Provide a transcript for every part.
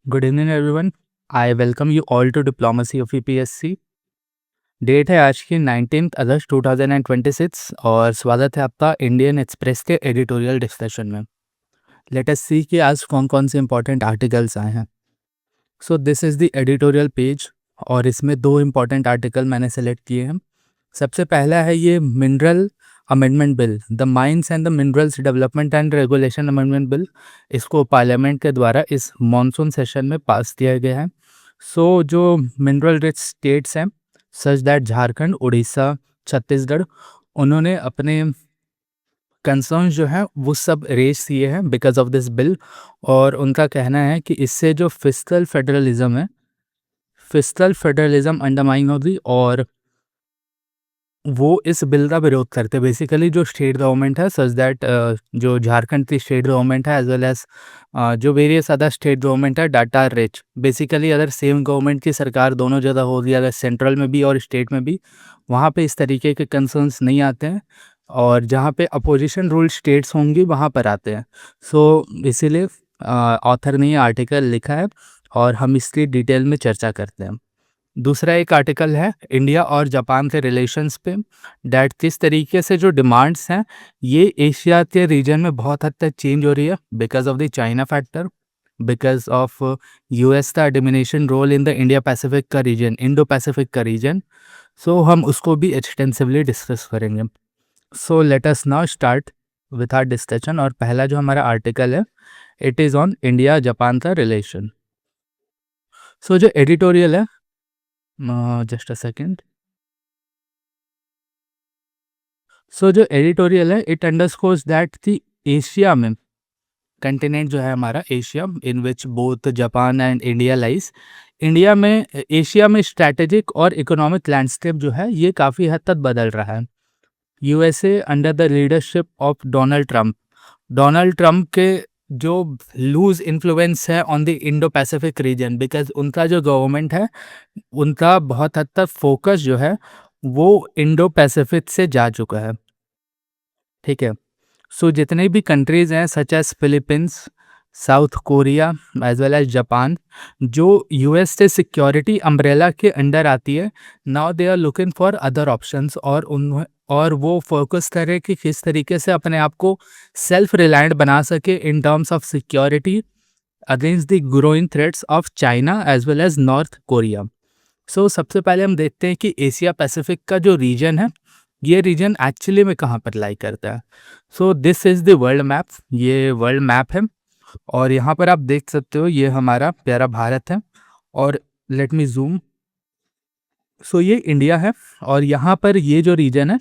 Good evening everyone. I welcome you all to diplomacy of UPSC. Date है आज की 19 अगस्त 2026 और स्वागत है आपका इंडियन एक्सप्रेस के एडिटोरियल डिस्कशन में। लेट अस सी कि आज कौन कौन से इंपॉर्टेंट आर्टिकल्स आए हैं। सो this is the editorial page और इसमें दो इंपॉर्टेंट आर्टिकल मैंने सेलेक्ट किए हैं। सबसे पहला है ये mineral amendment bill, the mines and the minerals development and regulation amendment bill. इसको पार्लियामेंट के द्वारा इस मॉनसून सेशन में पास किया गया है। सो जो मिनरल रिच स्टेट्स हैं सच दैट झारखंड, उड़ीसा, छत्तीसगढ़, उन्होंने अपने कंसर्न्स जो हैं वो सब रेज किए हैं बिकॉज ऑफ दिस बिल। और उनका कहना है कि इससे जो फिस्कल फेडरलिज्म अंडरमाइन होगी और वो इस बिल का विरोध करते हैं। बेसिकली जो स्टेट गवर्नमेंट है सच दैट जो झारखंड की स्टेट गवर्नमेंट है एज वेल एज जो वेरियस अदर स्टेट गवर्नमेंट है डाटा आर रिच। बेसिकली अगर सेम गवर्नमेंट की सरकार दोनों जगह होगी, अगर सेंट्रल में भी और स्टेट में भी, वहाँ पे इस तरीके के कंसर्न्स नहीं आते हैं और जहाँ पे अपोजिशन रूल स्टेट्स होंगी वहाँ पर आते हैं। सो इसीलिए ऑथर ने ये आर्टिकल लिखा है और हम इसकी डिटेल में चर्चा करते हैं। दूसरा एक आर्टिकल है इंडिया और जापान के रिलेशंस पे, डैट किस तरीके से जो डिमांड्स हैं ये एशिया के रीजन में बहुत हद तक चेंज हो रही है because of the China factor, because of US का domination role in the India Pacific का रीजन, इंडो पैसिफिक का रीजन। सो हम उसको भी एक्सटेंसिवली डिस्कस करेंगे। So let us now start with our discussion. और पहला जो हमारा आर्टिकल है it is on India Japan का रिलेशन। सो जो एडिटोरियल है, जस्ट अ सेकेंड। सो जो एडिटोरियल है it underscores that the Asia में कंटिनेंट जो है हमारा Asia in which both Japan and India lies, India में एशिया में स्ट्रैटेजिक और इकोनॉमिक लैंडस्केप जो है ये काफ़ी हद तक बदल रहा है। USA under the leadership of Donald Trump के जो लूज इन्फ्लुएंस है on the Indo Pacific region, because उनका जो गवर्नमेंट है उनका बहुत हद तक फोकस जो है वो इंडो पैसिफिक से जा चुका है। ठीक है। सो जितने भी कंट्रीज़ हैं such as Philippines, South Korea as well as Japan, जो यूएस से सिक्योरिटी अम्ब्रेला के अंडर आती है, now they are looking for other options और वो फोकस करें कि किस तरीके से अपने आप को सेल्फ रिलायंट बना सके in terms of security against the growing threats of China as well as North Korea. So सबसे पहले हम देखते हैं कि एशिया पैसिफिक का जो रीजन है ये रीजन एक्चुअली में कहाँ पर लाई करता है। सो this is the world map, ये वर्ल्ड मैप है और यहाँ पर आप देख सकते हो ये हमारा प्यारा भारत है और लेट मी जूम। सो ये इंडिया है और यहाँ पर ये जो रीजन है,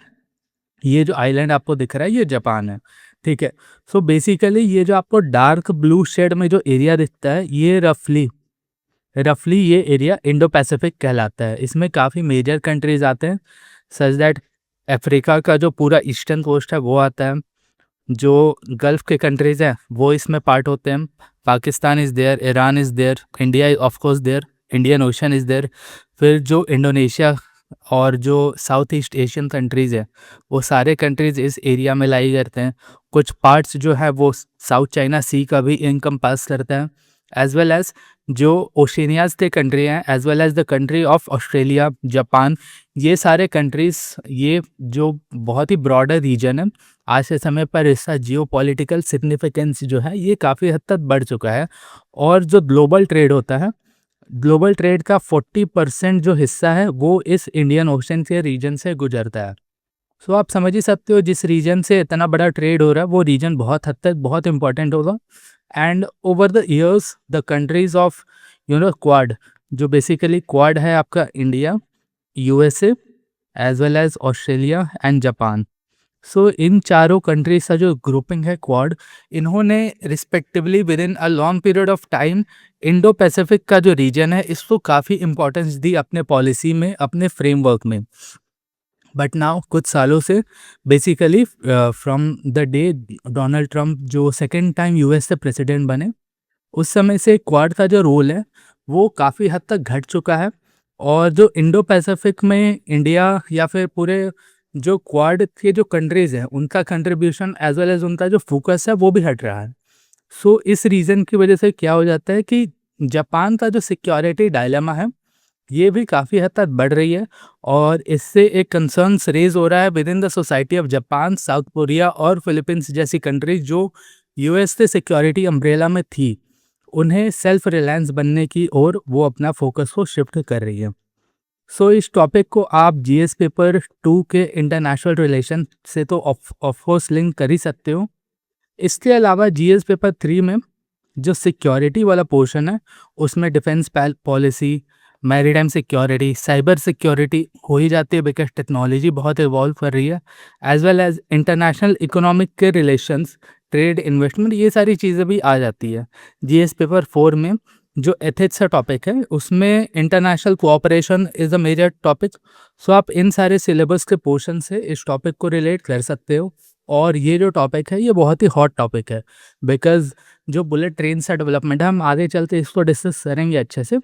ये जो आइलैंड आपको दिख रहा है ये जापान है। ठीक है। सो बेसिकली ये जो आपको डार्क ब्लू शेड में जो एरिया दिखता है ये रफली ये एरिया इंडो पैसिफिक कहलाता है। इसमें काफ़ी मेजर कंट्रीज आते हैं सच दैट अफ्रीका का जो पूरा ईस्टर्न कोस्ट है वो आता है, जो गल्फ़ के कंट्रीज़ हैं वो इसमें पार्ट होते हैं। Pakistan is there, Iran is there, India of course there, Indian Ocean is there. फिर जो इंडोनेशिया और जो साउथ ईस्ट एशियन कंट्रीज़ हैं वो सारे कंट्रीज़ इस एरिया में लाई करते हैं। कुछ पार्ट्स जो है वो साउथ चाइना सी का भी इनकम्पास करता है, एज वेल एज जो ओशिनियाज़ के कंट्री हैं as well as the country of Australia, Japan, ये सारे कंट्रीज़, ये जो बहुत ही ब्रॉडर रीजन है, आज के समय पर इसका जियोपॉलिटिकल सिग्निफिकेंस जो है ये काफ़ी हद तक बढ़ चुका है। और जो ग्लोबल ट्रेड होता है, ग्लोबल ट्रेड का 40% जो हिस्सा है वो इस इंडियन ओशन के रीजन से गुजरता है। सो आप समझ ही सकते हो जिस रीजन से इतना बड़ा ट्रेड हो रहा है वो रीजन बहुत हद तक बहुत इंपॉर्टेंट होगा। And over the years the countries of Quad, जो बेसिकली क्वाड है आपका India, USA as well as Australia and Japan. So इन चारों कंट्रीज का जो ग्रुपिंग है क्वाड, इन्होंने respectively with in a long period of time Indo Pacific का जो रीजन है इसको काफ़ी इंपॉर्टेंस दी अपने पॉलिसी में, अपने फ्रेमवर्क में। बट नाउ कुछ सालों से basically from the day Donald Trump जो सेकेंड टाइम यूएस से प्रेसिडेंट बने, उस समय से क्वाड का जो रोल है वो काफ़ी हद तक घट चुका है। और जो इंडो पैसिफिक में इंडिया या फिर पूरे जो क्वाड के जो कंट्रीज़ हैं उनका कंट्रीब्यूशन एज वेल एज उनका जो फोकस है वो भी हट रहा है। सो इस रीज़न की वजह से क्या हो जाता है कि जापान का जो सिक्योरिटी डायलेमा है, ये भी काफ़ी हद तक बढ़ रही है और इससे एक कंसर्न्स रेज़ हो रहा है with in the society of Japan, south Korea और फिलीपींस जैसी कंट्रीज़ जो यूएस से सिक्योरिटी अम्ब्रेला में थी, उन्हें सेल्फ रिलायंस बनने की ओर वो अपना फ़ोकस को शिफ्ट कर रही है। सो इस टॉपिक को आप जीएस पेपर 2 के इंटरनेशनल रिलेशन से तो ऑफ कोर्स लिंक कर ही सकते हो। इसके अलावा जीएस पेपर 3 में जो सिक्योरिटी वाला पोर्शन है, उसमें defence policy, maritime security, cyber security हो ही जाती है बिकॉज टेक्नोलॉजी बहुत इवॉल्व कर रही है, as well as international economic के रिलेशंस, ट्रेड, इन्वेस्टमेंट, ये सारी चीज़ें भी आ जाती है। जीएस पेपर 4 में जो एथिक्स का टॉपिक है, उसमें international cooperation is a major topic. So आप इन सारे सिलेबस के पोर्शन से इस टॉपिक को रिलेट कर सकते हो और ये जो टॉपिक है, ये बहुत ही हॉट टॉपिक है बिकॉज जो बुलेट ट्रेन का डेवलपमेंट है, हम आगे चलते इसको डिस्कस करेंगे अच्छे से।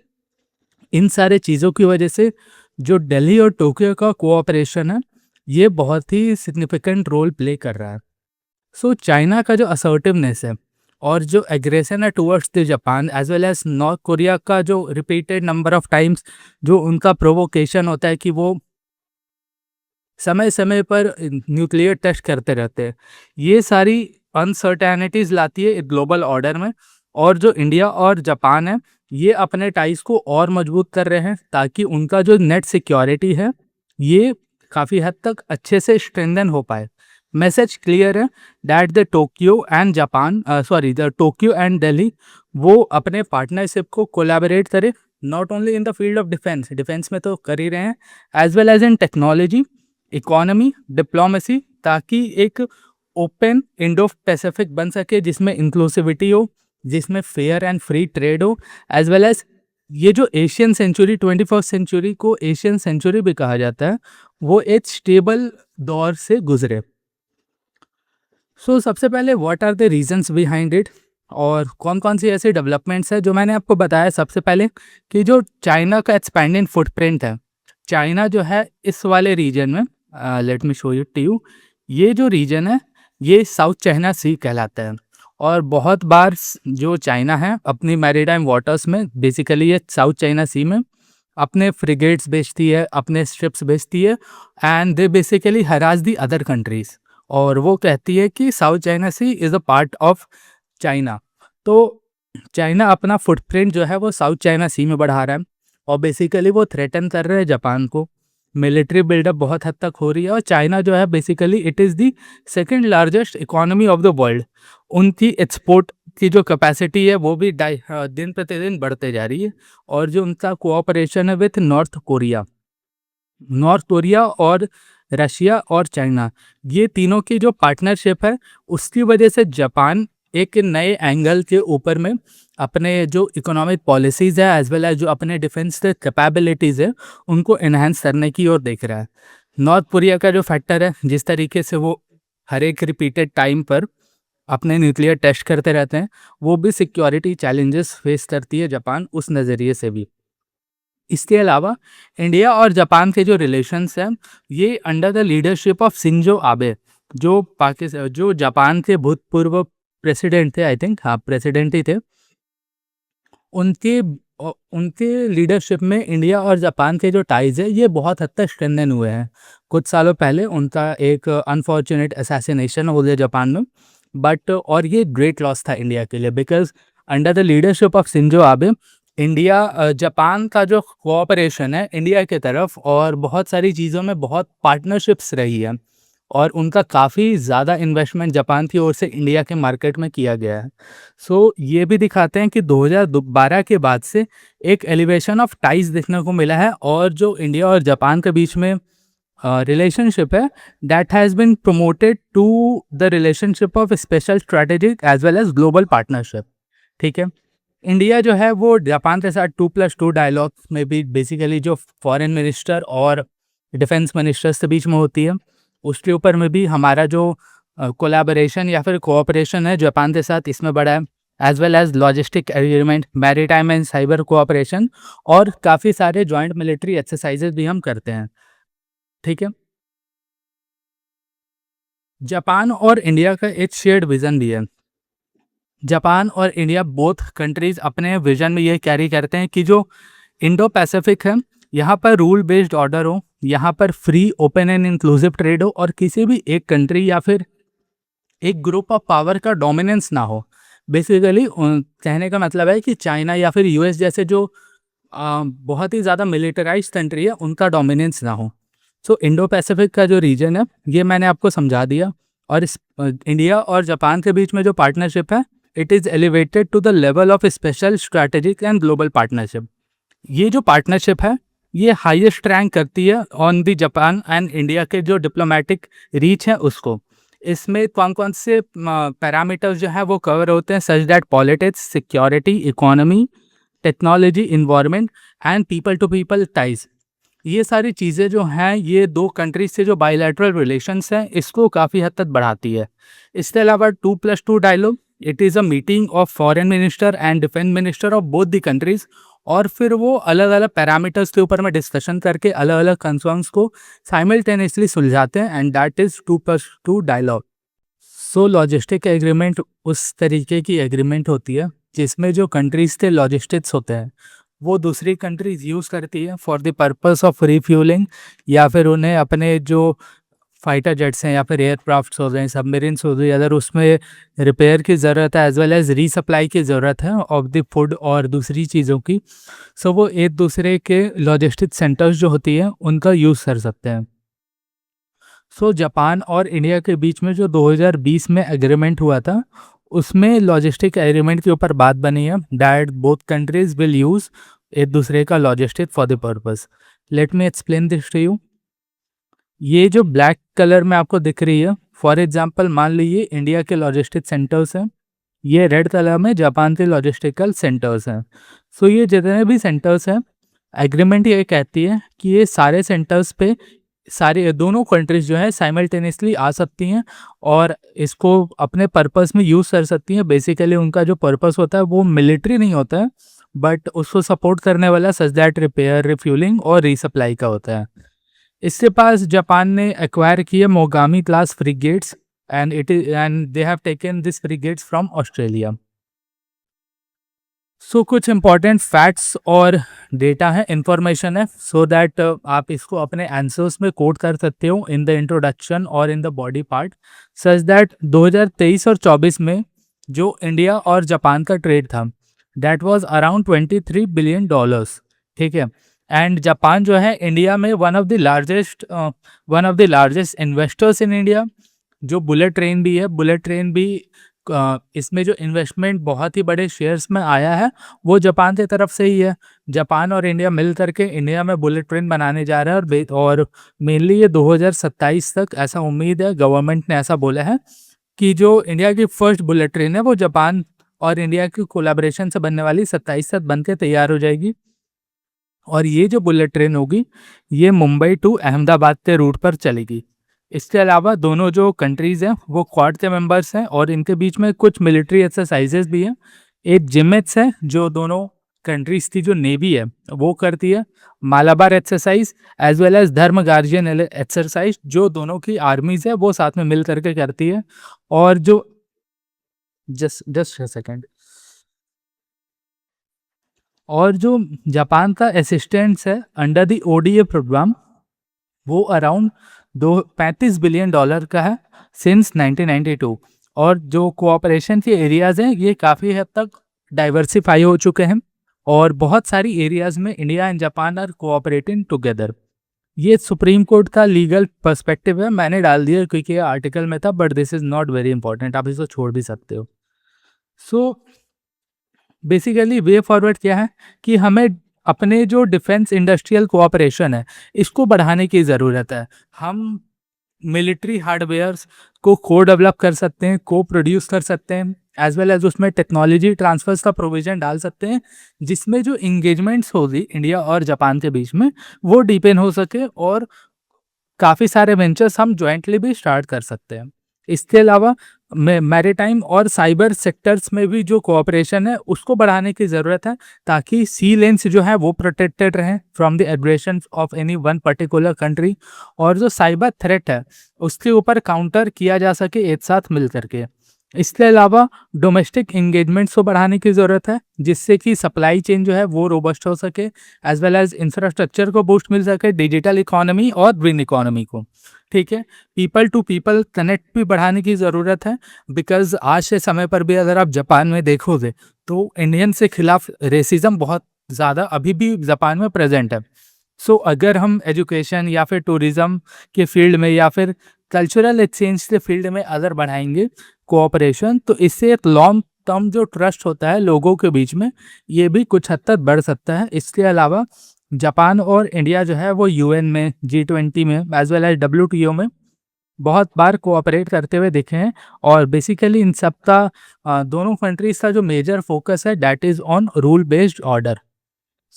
इन सारे चीज़ों की वजह से जो दिल्ली और टोक्यो का कोऑपरेशन है, ये बहुत ही सिग्निफिकेंट रोल प्ले कर रहा है। सो चाइना का जो असर्टिवनेस है और जो एग्रेशन है towards the Japan as well as North Korea का जो रिपीटेड नंबर ऑफ टाइम्स जो उनका प्रोवोकेशन होता है कि वो समय समय पर न्यूक्लियर टेस्ट करते रहते हैं, ये सारी अनसर्टेनिटीज़ लाती है एक ग्लोबल ऑर्डर में। और जो इंडिया और जापान है, ये अपने टाइज को और मजबूत कर रहे हैं ताकि उनका जो नेट सिक्योरिटी है, ये काफ़ी हद तक अच्छे से स्ट्रेंथन हो पाए। मैसेज क्लियर है that the Tokyo and Japan the Tokyo and Delhi वो अपने पार्टनरशिप को कोलैबोरेट करें, not only in the field of defence, defence में तो कर ही रहे हैं, as well as in technology, economy, diplomacy, ताकि एक ओपन इंडो पैसिफिक बन सके जिसमें इंक्लूसिविटी हो, जिसमें फेयर एंड फ्री ट्रेड हो, एज वेल एज ये जो एशियन सेंचुरी, 21st सेंचुरी को एशियन सेंचुरी भी कहा जाता है, वो एक स्टेबल दौर से गुजरे। सो सबसे पहले what are the reasons behind it और कौन कौन सी ऐसी डेवलपमेंट्स है जो मैंने आपको बताया। सबसे पहले कि जो चाइना का एक्सपैंडिंग फुटप्रिंट है, चाइना जो है इस वाले रीजन में, let me show it to you, ये जो रीजन है ये साउथ चाइना सी कहलाता है और बहुत बार जो चाइना है अपनी मैरीटाइम वाटर्स में, बेसिकली ये साउथ चाइना सी में अपने फ्रिगेट्स भेजती है, अपने शिप्स भेजती है and they basically harass the other countries और वो कहती है कि South China Sea is a part of China. तो चाइना अपना फुटप्रिंट जो है वो साउथ चाइना सी में बढ़ा रहा है और बेसिकली वो थ्रेटन कर रहे हैं जापान को। मिलिट्री बिल्डअप बहुत हद तक हो रही है और चाइना जो है basically it is the second largest economy of the world. उनकी एक्सपोर्ट की जो कैपेसिटी है वो भी दिन प्रतिदिन बढ़ते जा रही है। और जो उनका कोऑपरेशन है विथ नॉर्थ कोरिया और रशिया और चाइना, ये तीनों की जो पार्टनरशिप है उसकी वजह से जापान एक नए एंगल के ऊपर में अपने जो इकोनॉमिक पॉलिसीज़ है एज वेल एज जो अपने डिफेंस के कैपेबिलिटीज़ है उनको एनहांस करने की ओर देख रहा है। नॉर्थ कोरिया का जो फैक्टर है, जिस तरीके से वो हर एक रिपीटेड टाइम पर अपने न्यूक्लियर टेस्ट करते रहते हैं, वो भी सिक्योरिटी चैलेंजेस फेस करती है जापान उस नज़रिए से भी। इसके अलावा इंडिया और जापान के जो रिलेशंस हैं, ये under the leadership of Shinzo Abe, जो जापान के भूतपूर्व प्रेसिडेंट थे, आई थिंक हाँ प्रेसिडेंट ही थे, उनके उनके लीडरशिप में इंडिया और जापान के जो टाइज है ये बहुत हद तक स्ट्रेंथन हुए हैं। कुछ सालों पहले उनका एक अनफॉर्चुनेट असैसिनेशन हो गया जापान में, बट और ये ग्रेट लॉस था इंडिया के लिए because under the leadership of Shinzo Abe India Japan का जो कोऑपरेशन है इंडिया के तरफ और बहुत सारी चीज़ों में बहुत पार्टनरशिप्स रही है और उनका काफ़ी ज़्यादा इन्वेस्टमेंट जापान की ओर से इंडिया के मार्केट में किया गया है। सो ये भी दिखाते हैं कि 2012 के बाद से एक एलिवेशन ऑफ टाइज देखने को मिला है और जो इंडिया और जापान के बीच में रिलेशनशिप है that has been promoted to the relationship of special strategic as well as global partnership. ठीक है, इंडिया जो है वो जापान के साथ 2+2 डायलॉग में भी बेसिकली जो फॉरेन मिनिस्टर और डिफेंस मिनिस्टर्स के बीच में होती है उसके ऊपर में भी हमारा जो कोलैबोरेशन या फिर कोऑपरेशन है जापान के साथ इसमें बढ़ा है, as well as logistic agreement, maritime and cyber cooperation और काफ़ी सारे जॉइंट मिलिट्री एक्सरसाइजेज भी हम करते हैं। ठीक है, जापान और इंडिया का एक शेयर्ड विज़न भी है जापान और इंडिया बोथ कंट्रीज अपने विजन में ये कैरी करते हैं कि जो इंडो पैसिफिक है, यहाँ पर रूल बेस्ड ऑर्डर हो, यहाँ पर free open and inclusive trade हो और किसी भी एक कंट्री या फिर एक ग्रुप ऑफ पावर का डोमिनेंस ना हो। बेसिकली कहने का मतलब है कि चाइना या फिर यूएस जैसे जो बहुत ही ज़्यादा मिलिटराइज कंट्री है उनका डोमिनेंस ना हो। सो इंडो पैसिफिक का जो रीजन है ये मैंने आपको समझा दिया। और इस इंडिया और जापान के बीच में जो पार्टनरशिप है, it is elevated to the level of special strategic and global partnership. ये जो पार्टनरशिप है ये हाईएस्ट रैंक करती है on the Japan and India के जो डिप्लोमेटिक रीच है उसको। इसमें कौन कौन से पैरामीटर्स जो है वो कवर होते हैं, such that politics, security, economy, technology, environment and people to people ties. ये सारी चीज़ें जो हैं ये दो कंट्रीज से जो बायलैटरल रिलेशंस हैं इसको काफ़ी हद तक बढ़ाती है। इसके अलावा 2+2 dialogue, it is a meeting of foreign minister and defence minister of both the countries. और फिर वो अलग अलग पैरामीटर्स के ऊपर में डिस्कशन करके अलग अलग कंसर्न्स को साइमल्टेनियसली सुलझाते हैं and that is 2+2 dialogue. So logistic agreement उस तरीके की एग्रीमेंट होती है जिसमें जो कंट्रीज के लॉजिस्टिक्स होते हैं वो दूसरी कंट्रीज यूज़ करती है for the purpose of refuelling, या फिर उन्हें अपने जो फाइटर जेट्स हैं या फिर एयरक्राफ्ट्स हो गए, सबमरीन्स हो गई, अगर उसमें रिपेयर की ज़रूरत है एज वेल एज रीसप्लाई की ज़रूरत है ऑफ द फूड और दूसरी चीज़ों की, सो वो एक दूसरे के लॉजिस्टिक सेंटर्स जो होती है उनका यूज़ कर सकते हैं। सो जापान और इंडिया के बीच में जो 2020 में एग्रीमेंट हुआ था उसमें लॉजिस्टिक एग्रीमेंट के ऊपर बात बनी है that both countries will use एक दूसरे का logistic for the purpose. Let me explain this to you. ये जो ब्लैक कलर में आपको दिख रही है, फॉर एग्जांपल मान लीजिए इंडिया के लॉजिस्टिक सेंटर्स हैं, ये रेड कलर में जापान के लॉजिस्टिकल सेंटर्स हैं। सो ये जितने भी सेंटर्स हैं, एग्रीमेंट ये कहती है कि ये सारे सेंटर्स पे सारे दोनों कंट्रीज जो है साइमल्टेनियसली आ सकती हैं और इसको अपने पर्पस में यूज़ कर सकती हैं। बेसिकली उनका जो पर्पस होता है वो मिलिट्री नहीं होता है, बट उसको सपोर्ट करने वाला सच दैट रिपेयर, रिफ्यूलिंग और रीसप्लाई का होता है। इसके पास जापान ने एक्वायर किए Mogami class frigates and they have taken this frigates from Australia. So कुछ इंपॉर्टेंट फैक्ट्स और डेटा है, इंफॉर्मेशन है, सो दैट आप इसको अपने आंसर्स में कोट कर सकते हो इन द इंट्रोडक्शन और in the body part. Such that 2023 और 24 में जो इंडिया और जापान का ट्रेड था दैट वाज अराउंड $23 बिलियन। ठीक है। एंड जापान जो है इंडिया में one of the largest investors in India. जो बुलेट ट्रेन भी है, बुलेट ट्रेन भी इसमें जो इन्वेस्टमेंट बहुत ही बड़े शेयर्स में आया है वो जापान की तरफ से ही है। जापान और इंडिया मिल करके इंडिया में बुलेट ट्रेन बनाने जा रहा है और मेनली ये 2027 तक ऐसा उम्मीद है, गवर्नमेंट ने ऐसा बोला है कि जो इंडिया की फर्स्ट बुलेट ट्रेन है वो जापान और इंडिया की कोलैबोरेशन से बनने वाली 27 तक बन के तैयार हो जाएगी। और ये जो बुलेट ट्रेन होगी ये मुंबई टू अहमदाबाद के रूट पर चलेगी। इसके अलावा दोनों जो कंट्रीज़ हैं वो क्वाड के मेंबर्स हैं और इनके बीच में कुछ मिलिट्री एक्सरसाइजेज भी हैं। एक जिमेट्स है जो दोनों कंट्रीज़ की जो नेवी है वो करती है, Malabar exercise as well as Dharma Guardian exercise जो दोनों की आर्मीज़ है वो साथ में मिल करके करती है। और जो जस्ट जस्ट सेकेंड और जो जापान का असिस्टेंस है अंडर द ओडीए प्रोग्राम वो अराउंड $35 बिलियन का है सिंस 1992। और जो कोऑपरेशन के एरियाज़ हैं ये काफ़ी हद तक डाइवर्सिफाई हो चुके हैं और बहुत सारी एरियाज़ में India and Japan are cooperating together. ये सुप्रीम कोर्ट का लीगल पर्सपेक्टिव है, मैंने डाल दिया क्योंकि ये आर्टिकल में था, but this is not very important, आप इसको छोड़ भी सकते हो। सो बेसिकली वे फॉरवर्ड क्या है कि हमें अपने जो डिफेंस इंडस्ट्रियल कोऑपरेशन है इसको बढ़ाने की ज़रूरत है। हम मिलिट्री हार्डवेयर्स को डेवलप कर सकते हैं, को प्रोड्यूस कर सकते हैं, एज वेल एज उसमें टेक्नोलॉजी ट्रांसफर्स का प्रोविज़न डाल सकते हैं जिसमें जो इंगेजमेंट्स होगी इंडिया और जापान के बीच में वो डीपेन हो सके और काफ़ी सारे वेंचर्स हम जॉइंटली भी स्टार्ट कर सकते हैं। इसके अलावा मैरीटाइम और साइबर सेक्टर्स में भी जो कोऑपरेशन है उसको बढ़ाने की ज़रूरत है ताकि सी लेन्स जो है वो प्रोटेक्टेड रहें from the aggression of any one particular country और जो साइबर थ्रेट है उसके ऊपर काउंटर किया जा सके एक साथ मिल करके। इसके अलावा डोमेस्टिक एंगेजमेंट्स को बढ़ाने की ज़रूरत है, जिससे कि सप्लाई चेन जो है वो रोबस्ट हो सके, एज़ वेल एज़ इंफ्रास्ट्रक्चर को बूस्ट मिल सके, डिजिटल इकोनॉमी और ग्रीन इकोनॉमी को, ठीक है? पीपल टू पीपल कनेक्ट भी बढ़ाने की ज़रूरत है, बिकॉज़ आज के समय पर भी अगर आप जापान में देखोगे, तो इंडियन के खिलाफ रेसिज़्म बहुत ज़्यादा अभी भी जापान में प्रेज़ेंट है। सो अगर हम एजुकेशन या फिर टूरिज़्म के फील्ड में या फिर कल्चरल एक्सचेंज के फील्ड में अगर बढ़ाएँगे कोऑपरेशन, तो इससे एक लॉन्ग टर्म जो ट्रस्ट होता है लोगों के बीच में, ये भी कुछ हद तक बढ़ सकता है। इसके अलावा जापान और इंडिया जो है वो यूएन में, जी20 में एज़ वेल एज़ डब्ल्यूटीओ में बहुत बार कोऑपरेट करते हुए दिखे हैं, और बेसिकली इन सब का दोनों कंट्रीज़ का जो मेजर फोकस है that is on rule based order.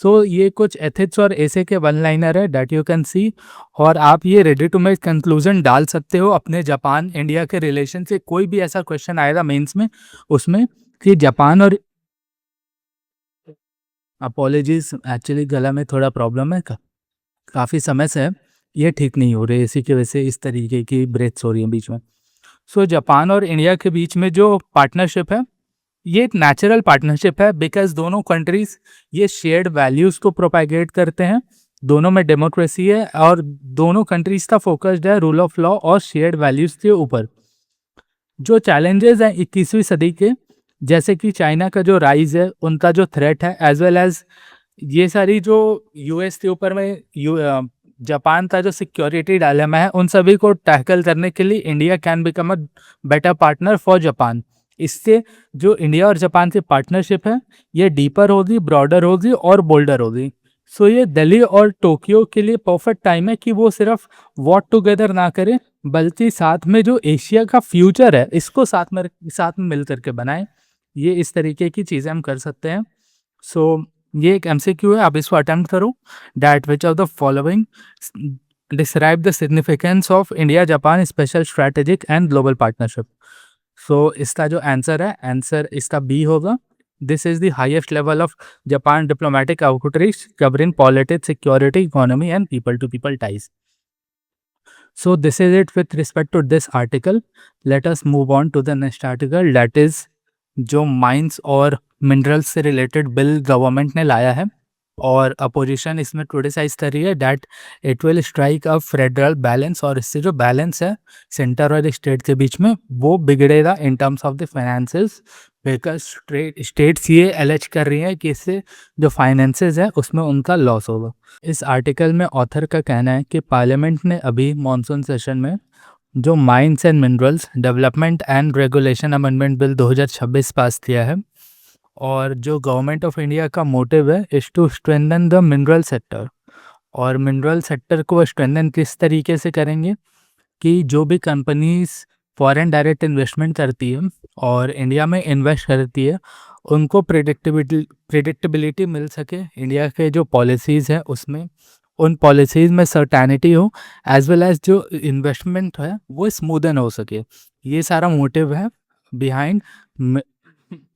So ये कुछ एथिक्स और ऐसे के वन लाइनर है दैट यू कैन सी, और आप ये रेडी टू मेक कंक्लूजन डाल सकते हो अपने जापान इंडिया के रिलेशन से। कोई भी ऐसा क्वेश्चन आएगा मेंस में, उसमें कि जापान और अपोलॉजीज, एक्चुअली गला में थोड़ा प्रॉब्लम है, काफ़ी समय से है, ये ठीक नहीं हो रही है, इसी की वजह से इस तरीके की ब्रेथ्स हो रही हैं बीच में। सो जापान और इंडिया के बीच में जो पार्टनरशिप है, ये एक नेचुरल पार्टनरशिप है, बिकॉज़ दोनों कंट्रीज़ ये शेयर्ड वैल्यूज़ को प्रोपेगेट करते हैं, दोनों में डेमोक्रेसी है, और दोनों कंट्रीज़ का फोकस्ड है रूल ऑफ लॉ और शेयर्ड वैल्यूज़ के ऊपर। जो चैलेंजेस हैं 21वीं सदी के, जैसे कि चाइना का जो राइज़ है, उनका जो थ्रेट है, एज़ वेल एज़ ये सारी जो यूएस के ऊपर में जापान का जो सिक्योरिटी डायलेमा है, उन सभी को टैकल करने के लिए India can become a better partner for Japan. इससे जो इंडिया और जापान की पार्टनरशिप है, ये डीपर होगी, ब्रॉडर होगी और बोल्डर होगी। सो ये दिल्ली और टोक्यो के लिए परफेक्ट टाइम है कि वो सिर्फ वॉट टुगेदर ना करें, बल्कि साथ में जो एशिया का फ्यूचर है, इसको साथ में मिल करके बनाएं। ये इस तरीके की चीज़ें हम कर सकते हैं। सो ये एक एमसीक्यू है, आप इसको अटेम्प्ट करो। That which of the following describe the significance of India Japan special strategic and global partnership. So इसका जो आंसर है, आंसर इसका बी होगा। This is the highest level of Japan diplomatic outreach covering politics, security, economy and people to people ties. So this is it with respect to this article. Let us move on to the next article, that is जो mines और minerals से related bill government ने लाया है, और opposition इसमें criticise कर रही है that it will strike a federal balance, और इससे जो बैलेंस है सेंटर और स्टेट के बीच में वो बिगड़ेगा इन terms of the finances, because states ये एलेज कर रही हैं कि इससे जो फाइनेंसेस है उसमें उनका लॉस होगा। इस आर्टिकल में ऑथर का कहना है कि पार्लियामेंट ने अभी मॉनसून सेशन में जो mines and minerals development and regulation amendment bill 2026 pass किया है, और जो गवर्नमेंट ऑफ इंडिया का मोटिव है is to strengthen the mineral sector. और मिनरल सेक्टर को स्ट्रेंथन किस तरीके से करेंगे कि जो भी कंपनीज फॉरेन डायरेक्ट इन्वेस्टमेंट करती है और इंडिया में इन्वेस्ट करती है, उनको प्रिडिक्टेबिलिटी मिल सके इंडिया के जो पॉलिसीज़ हैं उसमें, उन पॉलिसीज़ में सर्टेनिटी हो, एज वेल एज जो इन्वेस्टमेंट है वो स्मूदन हो सके। ये सारा मोटिव है behind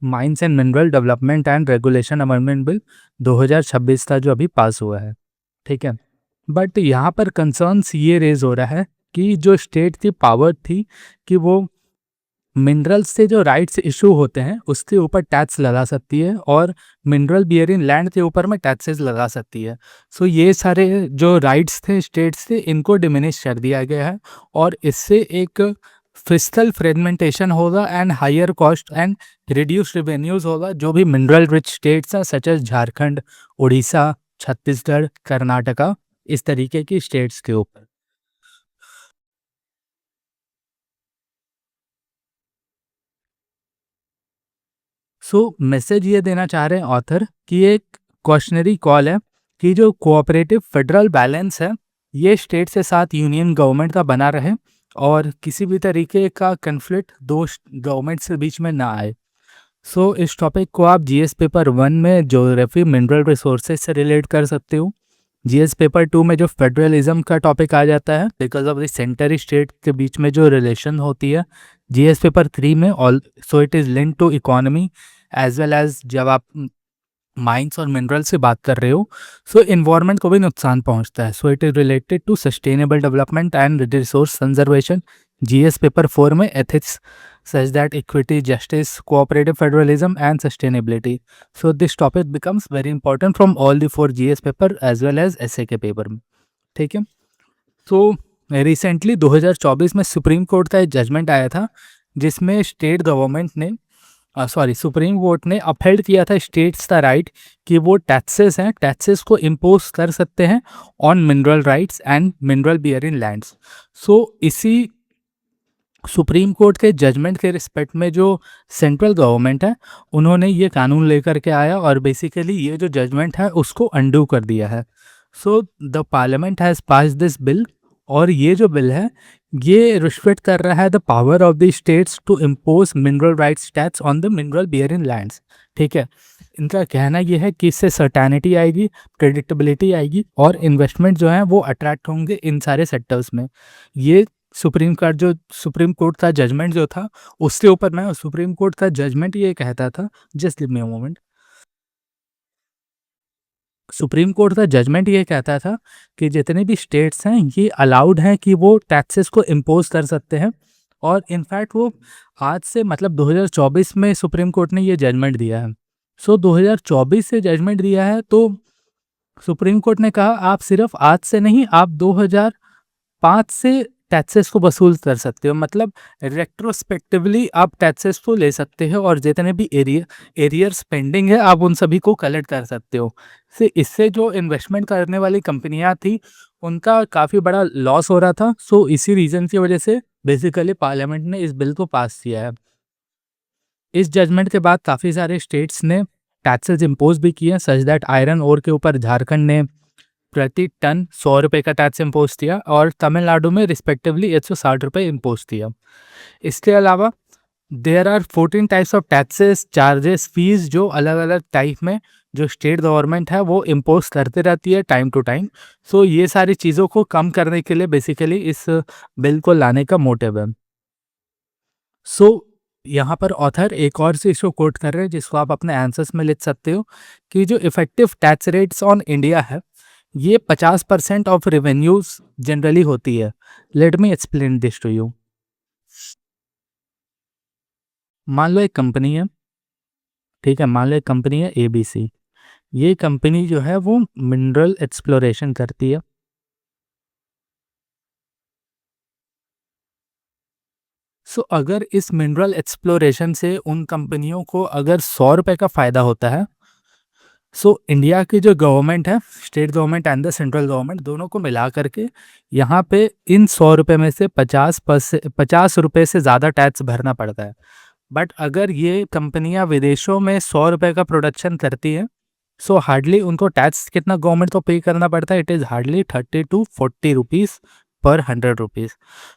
mines and mineral development and regulation amendment bill 2026 का जो अभी पास हुआ है, ठीक है। बट यहाँ पर कंसर्न्स ये रेज हो रहा है कि जो स्टेट की पावर थी कि वो मिनरल्स से जो राइट्स इशू होते हैं उसके ऊपर टैक्स लगा सकती है, और मिनरल बियरिंग लैंड के ऊपर में टैक्सेस लगा सकती है। सो ये सारे जो राइट्स थे स्टेट्स से, इनको डिमिनिश कर दिया गया है, और इससे एक फिस्कल फ्रेगमेंटेशन होगा and higher cost and reduce revenues होगा जो भी मिनरल रिच स्टेट्स हैं सच एज झारखंड, उड़ीसा, छत्तीसगढ़, कर्नाटका, इस तरीके की स्टेट्स के ऊपर। सो मैसेज ये देना चाह रहे हैं ऑथर कि एक क्वेश्चनरी कॉल है कि जो कोऑपरेटिव फेडरल बैलेंस है ये स्टेट से साथ यूनियन गवर्नमेंट का बना रहे, और किसी भी तरीके का कन्फ्लिक्ट दो गवर्नमेंट के बीच में ना आए। सो इस टॉपिक को आप जीएस पेपर 1 में ज्योग्राफी मिनरल रिसोर्सेज से रिलेट कर सकते हो। जीएस पेपर 2 में जो फेडरलिज्म का टॉपिक आ जाता है because of the centre state के बीच में जो रिलेशन होती है। जीएस पेपर 3 में all, so it is link to economy as well as जब आप माइंस और मिनरल से बात कर रहे हो, सो इन्वायरमेंट को भी नुकसान पहुंचता है। So it is related to sustainable development and resource conservation. GS paper 4 में ethics such that equity, justice, cooperative federalism, and sustainability. So this topic becomes very important from all the 4 GS paper as well as essay के paper में. ठीक है. तो recently 2024 में supreme Court का एक judgement आया था जिसमें स्टेट गवर्नमेंट ने सुप्रीम कोर्ट ने अपहेल्ड किया था स्टेट्स का राइट कि वो टैक्सेस को इम्पोज कर सकते हैं on mineral rights and mineral bearing lands. So इसी सुप्रीम कोर्ट के जजमेंट के रिस्पेक्ट में जो सेंट्रल गवर्नमेंट है उन्होंने ये कानून लेकर के आया और बेसिकली ये जो जजमेंट है उसको अंडू कर दिया है. So the parliament has pass this bill और ये जो बिल है ये रिस्ट्रिक्ट कर रहा है the power of the states to impose mineral rights tax on the mineral bearing lands. ठीक है. इनका कहना ये है कि इससे सर्टेनिटी आएगी, प्रेडिक्टेबिलिटी आएगी और इन्वेस्टमेंट जो है वो अट्रैक्ट होंगे इन सारे सेक्टर्स में. ये सुप्रीम कोर्ट का जजमेंट जो था उसके ऊपर मैं सुप्रीम कोर्ट का जजमेंट ये कहता था. Just give me a moment. Supreme Court का जजमेंट ये कहता था कि जितने भी स्टेट्स हैं ये अलाउड हैं कि वो टैक्सेस को इम्पोज कर सकते हैं और इनफैक्ट वो आज से मतलब 2024 में सुप्रीम कोर्ट ने ये जजमेंट दिया है. सो 2024 से जजमेंट दिया है तो सुप्रीम कोर्ट ने कहा आप सिर्फ आज से नहीं आप 2005 से टैक्सेस को वसूल कर सकते हो. मतलब रेट्रोस्पेक्टिवली आप टैक्सेस को ले सकते हो और जितने भी एरियर्स पेंडिंग है आप उन सभी को कलेक्ट कर सकते हो. इससे जो इन्वेस्टमेंट करने वाली कंपनियां थी उनका काफ़ी बड़ा लॉस हो रहा था. सो इसी रीज़न की वजह से बेसिकली पार्लियामेंट ने इस बिल को पास किया है. इस जजमेंट के बाद काफ़ी सारे स्टेट्स ने टैक्सेस इम्पोज भी किए सच दैट आयरन ओर के ऊपर झारखंड ने प्रति टन 100 रुपये का टैक्स इम्पोज किया और तमिलनाडु में रिस्पेक्टिवली 160 रुपये इम्पोज किया. इसके अलावा there are 14 types of taxes, charges, fees जो अलग अलग टाइप में जो स्टेट गवर्नमेंट है वो इम्पोज करते रहती है टाइम टू टाइम. सो ये सारी चीज़ों को कम करने के लिए बेसिकली इस बिल को लाने का मोटिव है. सो यहाँ पर ऑथर एक और चीज़ को कोट कर रहे हैं जिसको आप अपने आंसर्स में लिख सकते हो कि जो effective tax rates on India है ये 50% ऑफ रेवेन्यूज जनरली होती है. Let me explain this to you. मान लो एक कंपनी है, ठीक है, मान लो एक कंपनी है ABC. ये कंपनी जो है वो मिनरल एक्सप्लोरेशन करती है. सो अगर इस मिनरल एक्सप्लोरेशन से उन कंपनियों को अगर 100 रुपये का फ़ायदा होता है सो इंडिया की जो गवर्नमेंट है, state government and the central government दोनों को मिला करके यहाँ पे इन 100 रुपये में से 50 रुपये से ज़्यादा टैक्स भरना पड़ता है. बट अगर ये कंपनियाँ विदेशों में 100 रुपये का प्रोडक्शन करती है सो हार्डली उनको टैक्स कितना गवर्नमेंट को पे करना पड़ता है. It is hardly 30 to 40 rupees पर 100 रुपीज़.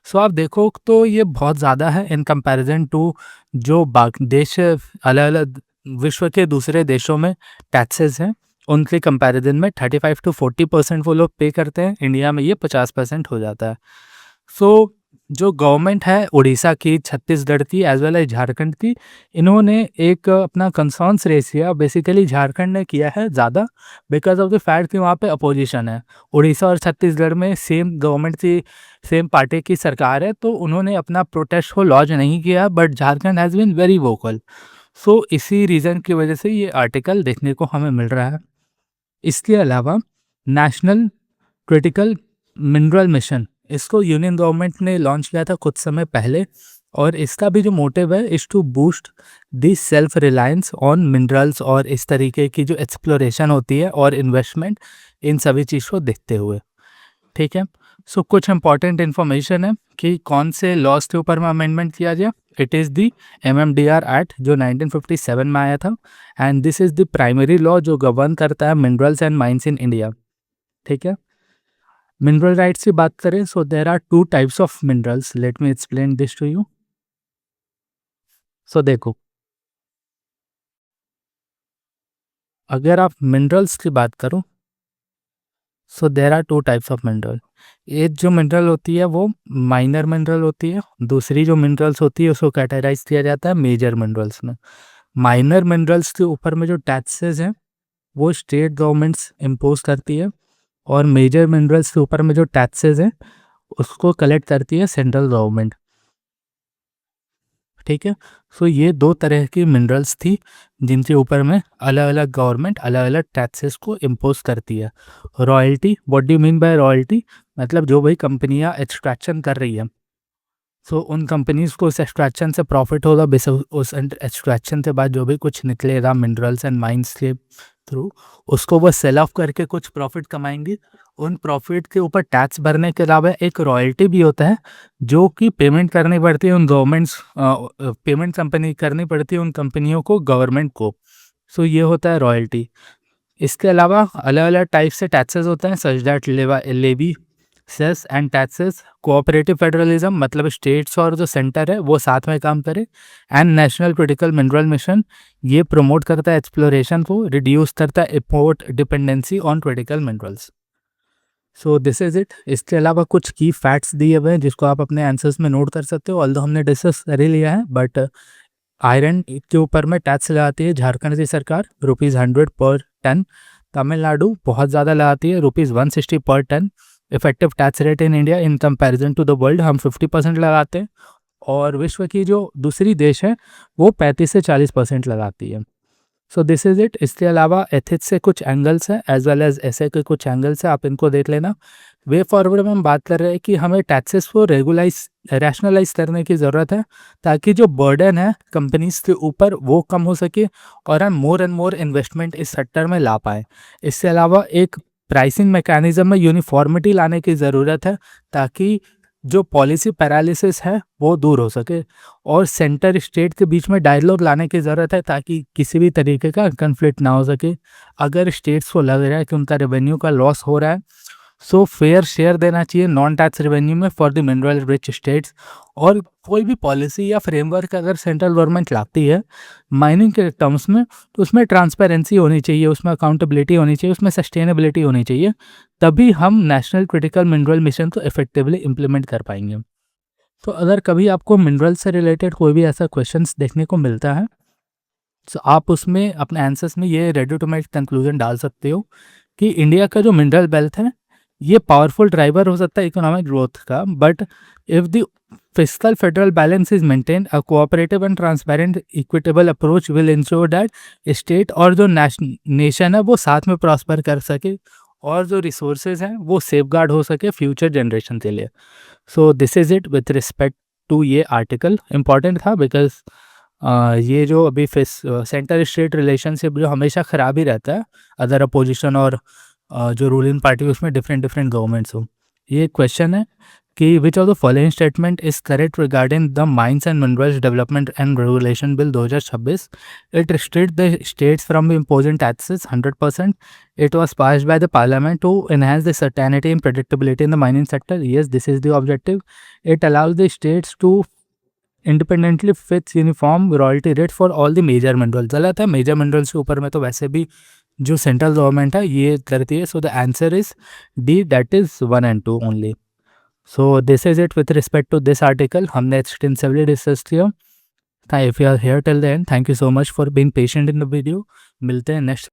सो आप देखो तो ये बहुत ज़्यादा है इन कंपैरिजन टू जो बाकी देश अलग अलग विश्व के दूसरे देशों में टैक्सेस हैं उनके कंपैरिजन में 35 to 40% वो लोग पे करते हैं. इंडिया में ये 50% हो जाता है. सो जो गवर्नमेंट है उड़ीसा की, छत्तीसगढ़ की एज वेल एज झारखंड की, इन्होंने एक अपना कंसर्न्स रेस किया. बेसिकली झारखंड ने किया है ज़्यादा बिकॉज ऑफ द फैक्ट कि वहाँ पे अपोजिशन है. उड़ीसा और छत्तीसगढ़ में सेम गवर्नमेंट की, सेम पार्टी की सरकार है तो उन्होंने अपना प्रोटेस्ट को लॉन्च नहीं किया. But Jharkhand has been very vocal. So इसी रीज़न की वजह से ये आर्टिकल देखने को हमें मिल रहा है. इसके अलावा नेशनल क्रिटिकल मिनरल मिशन, इसको यूनियन गवर्नमेंट ने लॉन्च किया था कुछ समय पहले और इसका भी जो मोटिव है is to boost the self reliance on minerals और इस तरीके की जो एक्सप्लोरेशन होती है और इन्वेस्टमेंट, इन सभी चीज़ को देखते हुए. ठीक है. सो कुछ इंपॉर्टेंट इन्फॉर्मेशन है कि कौन से लॉज के ऊपर में अमेंडमेंट किया गया. It is the MMDR act जो 1957 में आया था and this is the primary law जो गवर्न करता है minerals and mines in India. ठीक है. मिनरल राइट्स की बात करें so there are 2 types of minerals. Let me explain this to you. So देखो, अगर आप मिनरल्स की बात करो so there are 2 types of mineral. एक जो मिनरल होती है वो माइनर मिनरल होती है. दूसरी जो मिनरल्स होती है उसको कैटेगराइज किया जाता है मेजर मिनरल्स में. माइनर मिनरल्स के ऊपर में जो टैक्सेस हैं वो स्टेट गवर्नमेंट्स इम्पोज करती है और मेजर मिनरल्स के ऊपर में जो टैक्सेस हैं उसको कलेक्ट करती है सेंट्रल गवर्नमेंट. ठीक है। सो ये 2 तरह की मिनरल्स थी जिनके ऊपर में अलग-अलग गवर्नमेंट अलग-अलग टैक्सेस को इम्पोज़ करती है। Royalty, what do you mean by royalty? मतलब जो भी कंपनियाँ एक्सट्रैक्शन कर रही हैं, सो उन कंपनीज़ को उस एक्सट्रैक्शन से प्रॉफ़िट होगा, बेस उस एक्सट्रैक्शन के बाद जो भी कुछ निकलेगा मिनरल्स एंड माइंस के थ्रू, उसको वो सेल ऑफ करके कुछ प्रॉफ़िट कमाएँगी। उन प्रॉफ़िट के ऊपर टैक्स भरने के अलावा एक रॉयल्टी भी होता है, जो कि पेमेंट करनी पड़ती है उन पेमेंट कंपनी करनी पड़ती है उन कंपनियों को, गवर्नमेंट को। सो ये होता है रॉयल्टी। इसके अलावा अलग-अलग टाइप से टैक्सेस होते हैं, such that levy, cess and taxes. Cooperative federalism मतलब स्टेट्स और जो सेंटर है वो साथ में काम करे। And national critical mineral mission, ये प्रमोट करता है एक्सप्लोरेशन को, रिड्यूस करता है import dependency on critical minerals. So this is it. इसके अलावा कुछ की फैक्ट्स दिए हुए हैं जिसको आप अपने आंसर्स में नोट कर सकते हो, ऑल्दो हमने डिस्कस कर ही लिया है, बट आयरन के ऊपर में टैक्स लगाती है झारखंड की सरकार, ₹100 पर टन। तमिलनाडु बहुत ज़्यादा लगाती है, ₹160 पर ton. Effective tax rate in India in comparison to the world, हम 50% लगाते हैं, और विश्व की जो दूसरी देश है वो 35 से 40% लगाती है। सो दिस इज़ इट। इसके अलावा एथिक्स से कुछ एंगल्स हैं, एज वेल एज ऐसे के कुछ एंगल्स हैं, आप इनको देख लेना। वे फॉरवर्ड में हम बात कर रहे हैं कि हमें टैक्सेस को रैशनलाइज करने की ज़रूरत है, ताकि जो बर्डन है कंपनीज के ऊपर वो कम हो सके और हम मोर एंड मोर इन्वेस्टमेंट इस सेक्टर में ला पाएँ। इसके अलावा एक प्राइसिंग मैकेनिज्म में यूनिफॉर्मिटी लाने की ज़रूरत है, ताकि जो पॉलिसी पैरालिसिस है वो दूर हो सके, और सेंटर स्टेट के बीच में डायलॉग लाने की ज़रूरत है, ताकि किसी भी तरीके का कन्फ्लिक्ट ना हो सके। अगर स्टेट्स को लग रहा है कि उनका रेवेन्यू का लॉस हो रहा है, सो फेयर शेयर देना चाहिए नॉन टैक्स रेवेन्यू में for the mineral rich states. और कोई भी पॉलिसी या फ्रेमवर्क अगर सेंट्रल गवर्नमेंट लाती है माइनिंग के टर्म्स में, तो उसमें ट्रांसपेरेंसी होनी चाहिए, उसमें अकाउंटेबिलिटी होनी चाहिए, उसमें सस्टेनेबिलिटी होनी चाहिए, तभी हम नेशनल क्रिटिकल मिनरल मिशन को इफेक्टिवली इम्प्लीमेंट कर पाएंगे। तो अगर कभी आपको मिनरल से रिलेटेड कोई भी ऐसा क्वेश्चंस देखने को मिलता है, तो आप उसमें अपने आंसर्स में ये रेडी टू मेक कंक्लूजन डाल सकते हो कि इंडिया का जो मिनरल बेल्ट है ये पावरफुल ड्राइवर हो सकता है इकोनॉमिक ग्रोथ का, but if the fiscal federal balance is maintain, a cooperative and transparent equitable approach will ensure that state और जो नेशन है वो साथ में प्रॉस्पर कर सके, और जो रिसोर्सेज हैं वो सेफगार्ड हो सके फ्यूचर जनरेशन के लिए। So this is it with respect to ये आर्टिकल। इम्पॉर्टेंट था बिकॉज ये जो अभी सेंटर स्टेट रिलेशनशिप जो हमेशा ख़राब ही रहता है, अदर अपोजिशन और जो रूलिंग पार्टी उसमें डिफरेंट डिफरेंट गवर्नमेंट्स हो। ये क्वेश्चन है कि विच of the following statement is correct regarding the mines and minerals development and regulation bill 2026? It restrict the states from imposing taxes 100%. It was passed by the parliament to enhance the certainty and predictability in the mining sector. Yes, this is the objective. It allows the states to independently fix uniform royalty rate for all the major minerals. गलत है, major minerals के ऊपर में तो वैसे भी जो central government है ये करती है। So the answer is D, that is 1 and 2 only. So this is it with respect to this article. हमने एक्सटेंसिवली डिस्कस किया। If you are here till the end, thank you so much for being patient in the video. मिलते हैं next